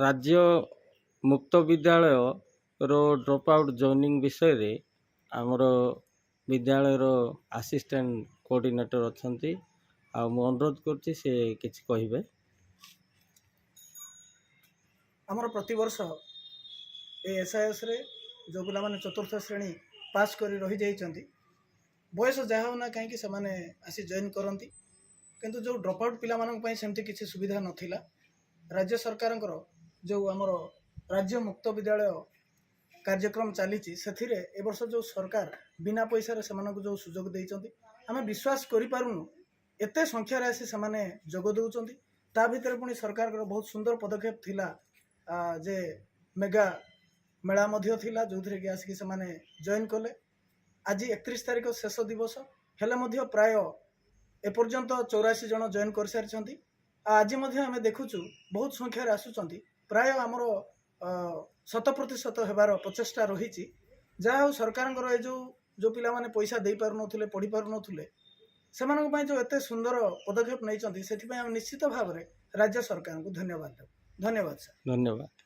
राज्य मुक्त विद्यालय रो ड्रॉप आउट जॉइनिंग विषय रे आमर विद्यालय रो असिस्टेंट कोऑर्डिनेटर अछंती आ मु अनुरोध करछि से किछि कहिबे। आमर प्रतिवर्ष एसआईएस रे जो पिला माने चतुर्थ श्रेणी पास करी रही जाइछंती बयस जहा होना कहीं से माने आसी जॉइन करंती किंतु जो ड्रॉप आउट पिला मानक पई सेमती किछि सुविधा नथिला। राज्य सरकार जो आमर राज्य मुक्त विद्यालय कार्यक्रम चली से ए वर्ष जो सरकार बिना पैसा रे सेमानक जो सुजोग देइछंती आमे विश्वास करि पारुनु एते संख्या रे आसी सेमाने जोग दउछंती। ता भितर पुनी सरकार बहुत सुंदर पदक्षेप थिला जे मेगा मेला मध्य थिला जो थरे कि आसी सेमाने जॉइन कले। आज 31 तारिख शेष दिवस हेले मध्य प्राय एपर्यंत 84 जन जॉइन कर सारी। आज आम देखुचु बहुत संख्यार आसुचंती प्राय आमर 100% हेबार प्रचेष्टा रही। जहाँ सरकार जो पिला माने पैसा दे पार नथुले पढ़ी पार नथुले सेमानक पई जो एते सुंदर पदक्षेप नहीं से निश्चित भाव राज्य सरकार को धन्यवाद। धन्यवाद सर। धन्यवाद।